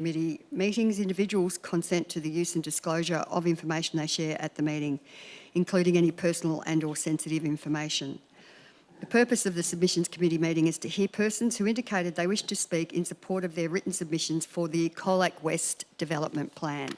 Committee meetings, individuals consent to the use and disclosure of information they share at the meeting, including any personal and/or sensitive information. The purpose of the Submissions Committee meeting is to hear persons who indicated they wish to speak in support of their written submissions for the Colac West Development Plan.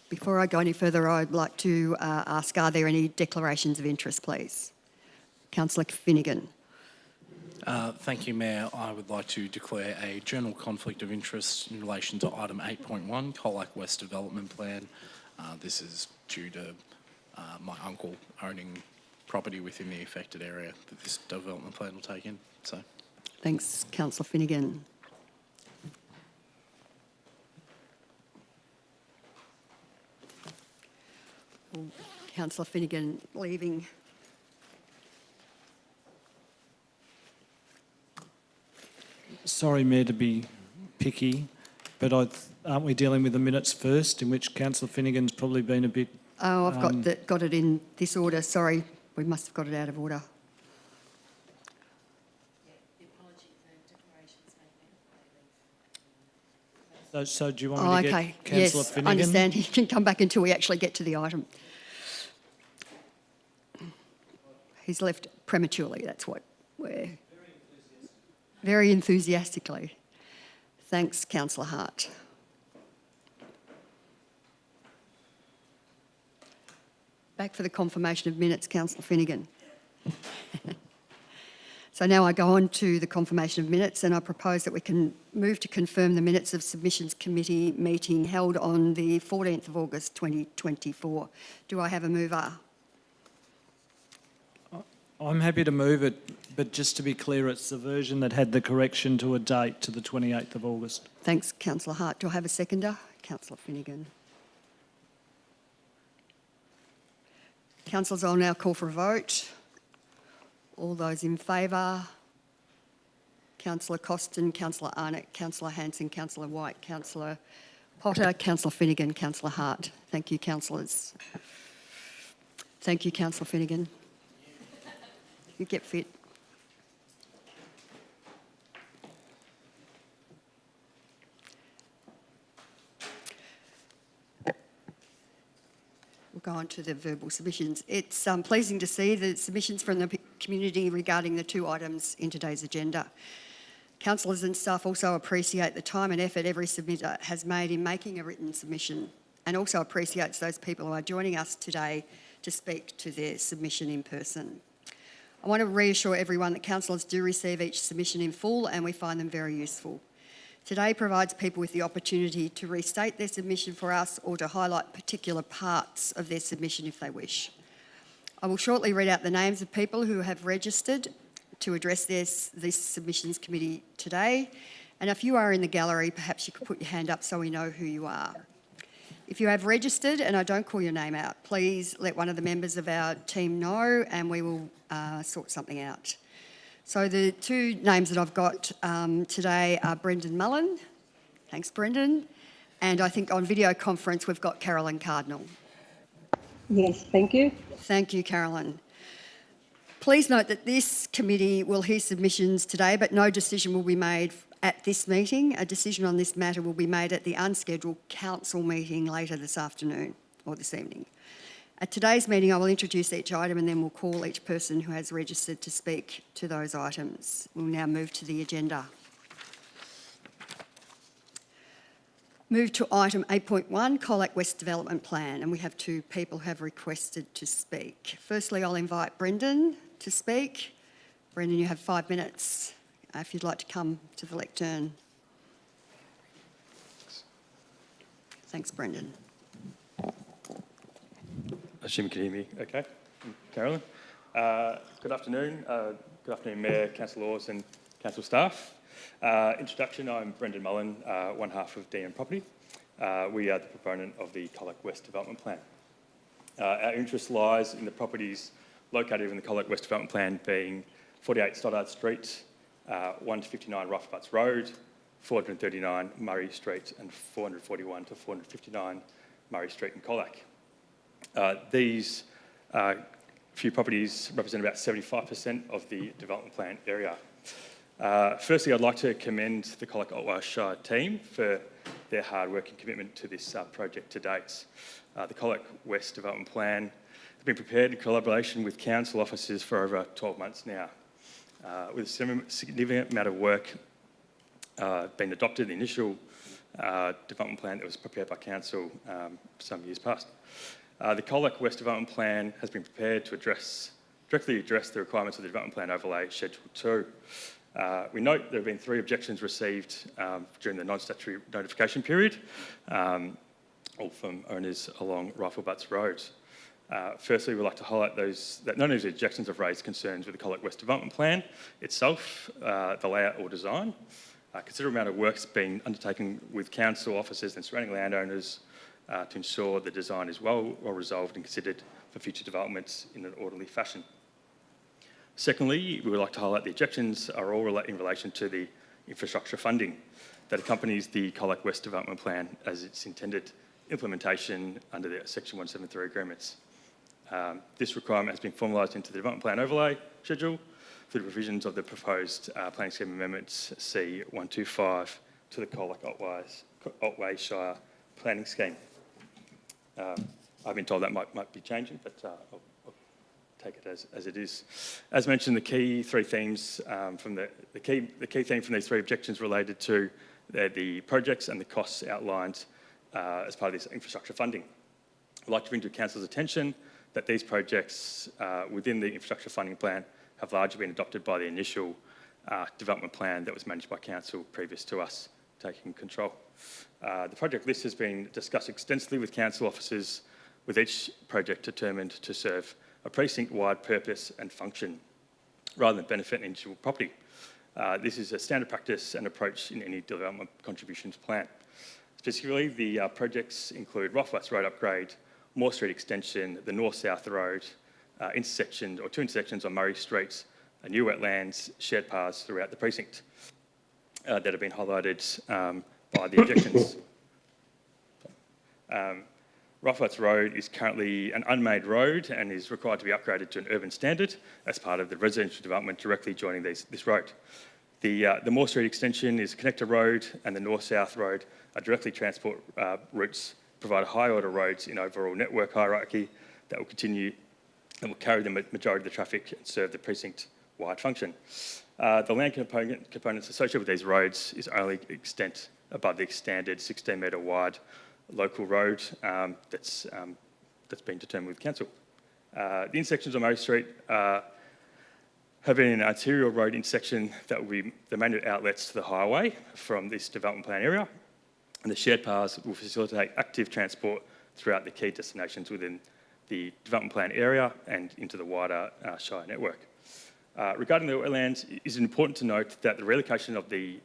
Before I go any further, I'd like to ask, are there any declarations of interest, please? Councillor Finnegan. Thank you, Mayor. I would like to declare a general conflict of interest in relation to item 8.1, Colac West Development Plan. This is due to my uncle owning property within the affected area that this development plan will take in. So, thanks, Councillor Finnegan. Councillor Finnegan leaving. Sorry, Mayor, to be picky, but aren't we dealing with the minutes first, in which Councillor Finnegan's probably been a bit... Oh, I've got it in this order. Sorry, we must have got it out of order. So do you want me to get Councillor Finnegan? I understand. He can come back until we actually get to the item. He's left prematurely, that's what we're... Very enthusiastically. Thanks, Councillor Hart. Back for the confirmation of minutes, Councillor Finnegan. So now I go on to the confirmation of minutes, and I propose that we can move to confirm the minutes of Submissions Committee meeting held on the 14th of August 2024. Do I have a mover? I'm happy to move it, but just to be clear, it's the version that had the correction to a date to the 28th of August. Thanks, Councillor Hart. Do I have a seconder? Councillor Finnegan. Councillors, I'll now call for a vote. All those in favour? Councillor Costin, Councillor Arnott, Councillor Hanson, Councillor White, Councillor Potter, Councillor Finnegan, Councillor Hart. Thank you, councillors. Thank you, Councillor Finnegan. You get fit. We'll go on to the verbal submissions. It's pleasing to see the submissions from the community regarding the two items in today's agenda. Councillors and staff also appreciate the time and effort every submitter has made in making a written submission, and also appreciates those people who are joining us today to speak to their submission in person. I want to reassure everyone that councillors do receive each submission in full, and we find them very useful. Today provides people with the opportunity to restate their submission for us or to highlight particular parts of their submission if they wish. I will shortly read out the names of people who have registered to address this Submissions Committee today, and if you are in the gallery, perhaps you could put your hand up so we know who you are. If you have registered and I don't call your name out, please let one of the members of our team know and we will sort something out. So the two names that I've got today are Brendan Mullen. Thanks, Brendan. And I think on video conference we've got Carolyn Cardinal. Yes, thank you. Thank you, Carolyn. Please note that this committee will hear submissions today, but no decision will be made at this meeting. A decision on this matter will be made at the unscheduled council meeting later this afternoon or this evening. At today's meeting, I will introduce each item and then we'll call each person who has registered to speak to those items. We'll now move to the agenda. Move to item 8.1, Colac West Development Plan, and we have two people who have requested to speak. Firstly, I'll invite Brendan to speak. Brendan, you have 5 minutes if you'd like to come to the lectern. Thanks, Brendan. I assume you can hear me okay, Carolyn. Good afternoon. Good afternoon, Mayor, Councillor Laws and Council staff. Introduction, I'm Brendan Mullen, one half of DM Property. We are the proponent of the Colac West Development Plan. Our interest lies in the properties located in the Colac West Development Plan being 48 Stoddart Street, 1 to 59 Rough Butts Road, 439 Murray Street and 441 to 459 Murray Street in Colac. These few properties represent about 75% of the development plan area. Firstly, I'd like to commend the Colac Otway Shire team for their hard work and commitment to this project to date. The Colac West Development Plan has been prepared in collaboration with council officers for over 12 months now, with a significant amount of work been adopted, the initial development plan that was prepared by council some years past. The Colac West Development Plan has been prepared to directly address the requirements of the Development Plan Overlay Schedule 2. We note there have been 3 objections received during the non-statutory notification period, all from owners along Rifle Butts Road. Firstly, we'd like to highlight that none of these objections have raised concerns with the Colac West Development Plan itself, the layout or design. A considerable amount of work's been undertaken with council officers and surrounding landowners to ensure the design is well resolved and considered for future developments in an orderly fashion. Secondly, we would like to highlight the objections are all in relation to the infrastructure funding that accompanies the Colac West Development Plan as its intended implementation under the Section 173 agreements. This requirement has been formalised into the Development Plan Overlay Schedule through the provisions of the proposed Planning Scheme Amendments C125 to the Colac Otway Shire Planning Scheme. I've been told that might be changing, but I'll take it as it is. As mentioned, the key 3 themes from the key theme from these 3 objections related to the projects and the costs outlined as part of this infrastructure funding. I'd like to bring to Council's attention that these projects within the infrastructure funding plan have largely been adopted by the initial development plan that was managed by Council previous to us taking control. The project list has been discussed extensively with council officers, with each project determined to serve a precinct-wide purpose and function, rather than benefit an individual property. This is a standard practice and approach in any development contributions plan. Specifically, the projects include Rifle Butts Road upgrade, Moore Street extension, the North-South Road, 2 intersections on Murray Street, new wetlands, shared paths throughout the precinct that have been highlighted by the objections. Rifle Butts Road is currently an unmade road and is required to be upgraded to an urban standard as part of the residential development directly joining this road. The Moore Street extension is a connector road, and the North-South Road are directly transport routes, provide high-order roads in overall network hierarchy that will continue and will carry the majority of the traffic and serve the precinct-wide function. The land components associated with these roads is only extent above the standard 16-metre wide local road that's been determined with council. The intersections on Murray Street have been an arterial road intersection that will be the main outlets to the highway from this development plan area, and the shared paths will facilitate active transport throughout the key destinations within the development plan area and into the wider Shire network. Regarding the wetlands, it is important to note that the relocation of the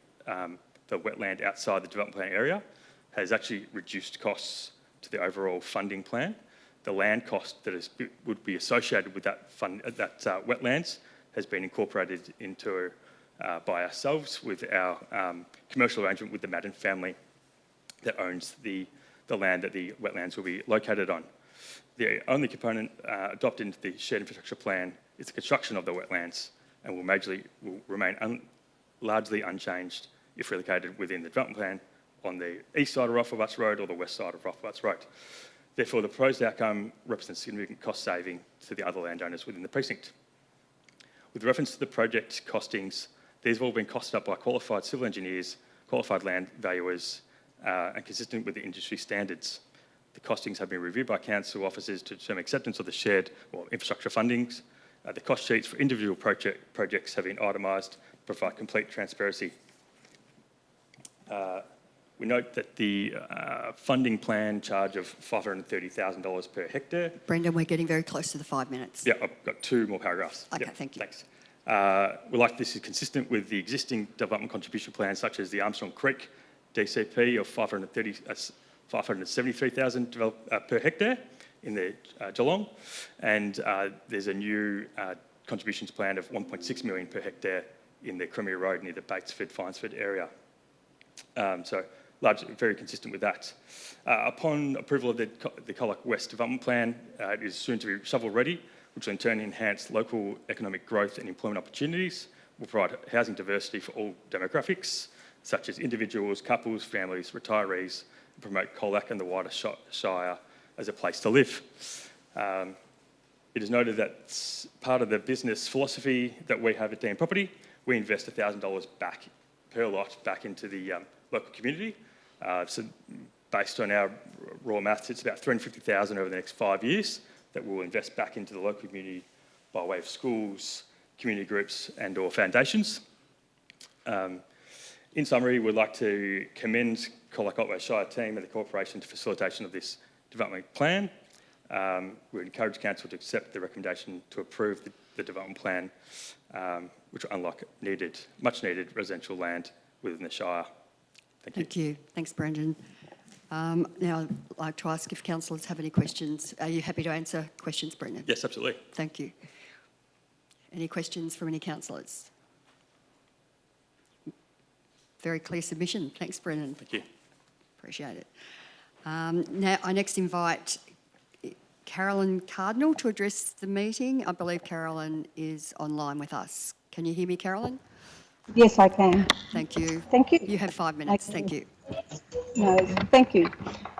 wetland outside the development plan area has actually reduced costs to the overall funding plan. The land cost that would be associated with that wetlands has been incorporated into by ourselves with our commercial arrangement with the Madden family that owns the land that the wetlands will be located on. The only component adopted into the shared infrastructure plan is the construction of the wetlands, and will remain largely unchanged if relocated within the development plan on the east side of Rifle Butts Road or the west side of Rifle Butts Road. Therefore, the proposed outcome represents significant cost saving to the other landowners within the precinct. With reference to the project costings, these have all been costed up by qualified civil engineers, qualified land valuers, and consistent with the industry standards. The costings have been reviewed by council officers to determine acceptance of the shared or infrastructure fundings. The cost sheets for individual projects have been itemised to provide complete transparency. We note that the funding plan charge of $530,000 per hectare. Brendan, we're getting very close to the 5 minutes. Yeah, I've got 2 more paragraphs. Okay, yep, thank you. Thanks. This is consistent with the existing development contribution plans, such as the Armstrong Creek DCP of $573,000 per hectare in the Geelong, and there's a new contributions plan of $1.6 million per hectare in the Crimea Road near the Batesford-Finesford area. So largely very consistent with that. Upon approval of the Colac West Development Plan, it is soon to be shovel-ready, which will in turn enhance local economic growth and employment opportunities will provide housing diversity for all demographics, such as individuals, couples, families, retirees, and promote Colac and the wider Shire as a place to live. It is noted that part of the business philosophy that we have at DM Property, we invest $1,000 back per lot back into the local community. So based on our raw maths, it's about $350,000 over the next 5 years that we'll invest back into the local community by way of schools, community groups and or foundations. In summary, we'd like to commend Colac Otway Shire team and the corporation to facilitation of this development plan. We encourage council to accept the recommendation to approve the development plan, which will unlock much needed residential land within the Shire. Thank you. Thank you. Thanks, Brendan. Now, I'd like to ask if councillors have any questions. Are you happy to answer questions, Brendan? Yes, absolutely. Thank you. Any questions from any councillors? Very clear submission. Thanks, Brendan. Thank you. Appreciate it. Now, I next invite Carolyn Cardinal to address the meeting. I believe Carolyn is online with us. Can you hear me, Carolyn? Yes, I can. Thank you. Thank you. You have 5 minutes. Okay. Thank you. No, thank you.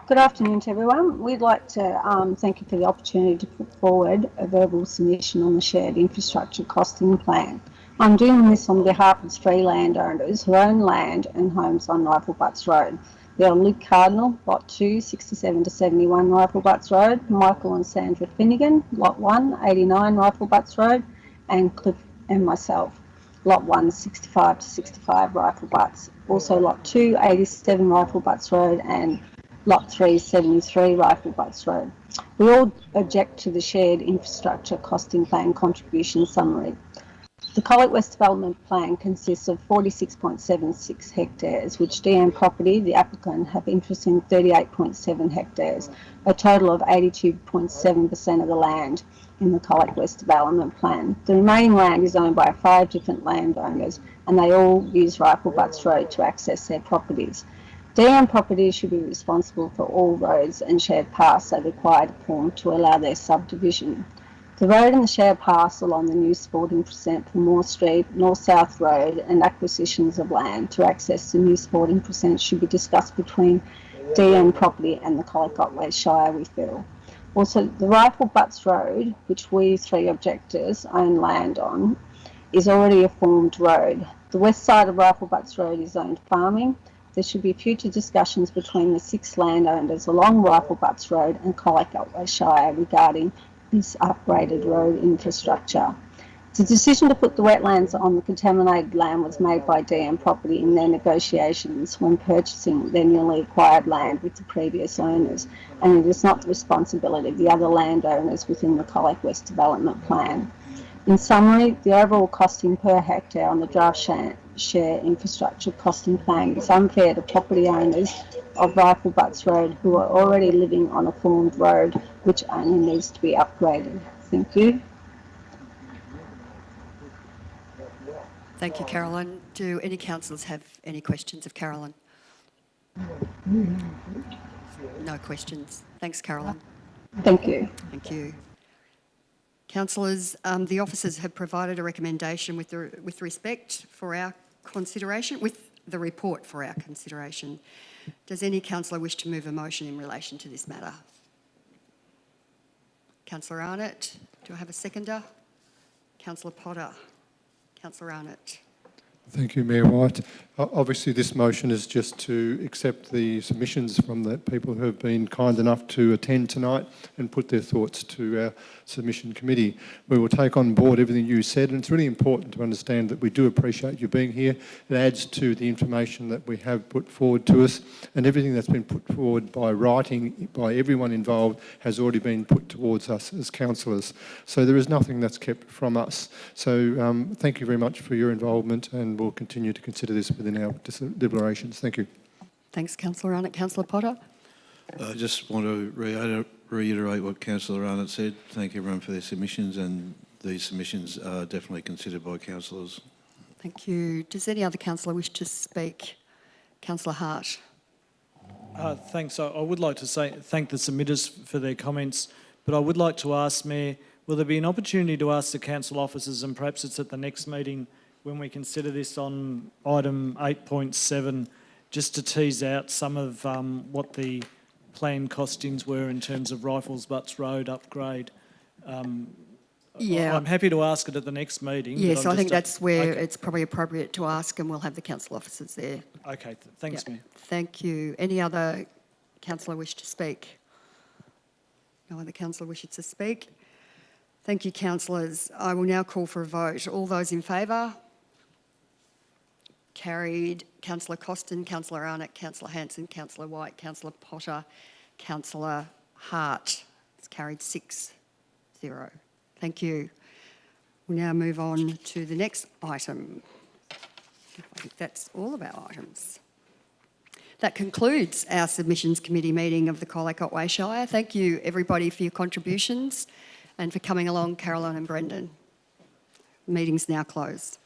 Good afternoon to everyone. We'd like to thank you for the opportunity to put forward a verbal submission on the shared infrastructure costing plan. I'm doing this on behalf of 3 landowners who own land and homes on Rifle Butts Road. They are Luke Cardinal, Lot 2, 67 to 71 Rifle Butts Road, Michael and Sandra Finnegan, Lot 1, 89 Rifle Butts Road, and Cliff and myself, Lot 1, 65 to 65 Rifle Butts. Also Lot 2, 87 Rifle Butts Road, and Lot 3, 73 Rifle Butts Road. We all object to the shared infrastructure costing plan contribution summary. The Colac West Development Plan consists of 46.76 hectares, which DM Property, the applicant, have interest in 38.7 hectares, a total of 82.7% of the land in the Colac West Development Plan. The remaining land is owned by 5 different landowners, and they all use Rifle Butts Road to access their properties. DM Property should be responsible for all roads and shared paths they require to form to allow their subdivision. The road and the shared parcel on the new sporting percent for Moore Street, North-South Road and acquisitions of land to access the new sporting percent should be discussed between DM Property and the Colac Otway Shire, we feel. Also, the Rifle Butts Road, which we 3 objectors own land on, is already a formed road. The west side of Rifle Butts Road is zoned farming. There should be future discussions between the 6 landowners along Rifle Butts Road and Colac Otway Shire regarding this upgraded road infrastructure. The decision to put the wetlands on the contaminated land was made by DM Property in their negotiations when purchasing their newly acquired land with the previous owners, and it is not the responsibility of the other landowners within the Colac West Development Plan. In summary, the overall costing per hectare on the draft share infrastructure costing plan is unfair to property owners of Rifle Butts Road who are already living on a formed road which only needs to be upgraded. Thank you. Thank you, Carolyn. Do any councillors have any questions of Carolyn? No questions. Thanks, Carolyn. Thank you. Thank you. Councillors, the officers have provided a recommendation with respect for our consideration, with the report for our consideration. Does any councillor wish to move a motion in relation to this matter? Councillor Arnott, do I have a seconder? Councillor Potter. Councillor Arnott. Thank you, Mayor White. Obviously, this motion is just to accept the submissions from the people who have been kind enough to attend tonight and put their thoughts to our submission committee. We will take on board everything you said, and it's really important to understand that we do appreciate you being here. It adds to the information that we have put forward to us, and everything that's been put forward by writing by everyone involved has already been put towards us as councillors. So there is nothing that's kept from us. So thank you very much for your involvement, and we'll continue to consider this within our deliberations. Thank you. Thanks, Councillor Arnott. Councillor Potter? I just want to reiterate what Councillor Arnott said. Thank everyone for their submissions, and these submissions are definitely considered by councillors. Thank you. Does any other councillor wish to speak? Councillor Hart. Thanks. I would like to thank the submitters for their comments, but I would like to ask, Mayor, will there be an opportunity to ask the council officers, and perhaps it's at the next meeting, when we consider this on item 8.7, just to tease out some of what the planned costings were in terms of Rifles Butts Road upgrade. Yeah. I'm happy to ask it at the next meeting. Yes, but I think that's where Okay. it's probably appropriate to ask, and we'll have the council officers there. Okay, thanks, Yeah. Mayor. Thank you. Any other councillor wish to speak? No other councillor wishes to speak? Thank you, councillors. I will now call for a vote. All those in favour? Carried. Councillor Costin, Councillor Arnott, Councillor Hanson, Councillor White, Councillor Potter, Councillor Hart. It's carried 6-0. Thank you. We'll now move on to the next item. I think that's all of our items. That concludes our submissions committee meeting of the Colac Otway Shire. Thank you, everybody, for your contributions and for coming along, Caroline and Brendan. Meeting's now closed.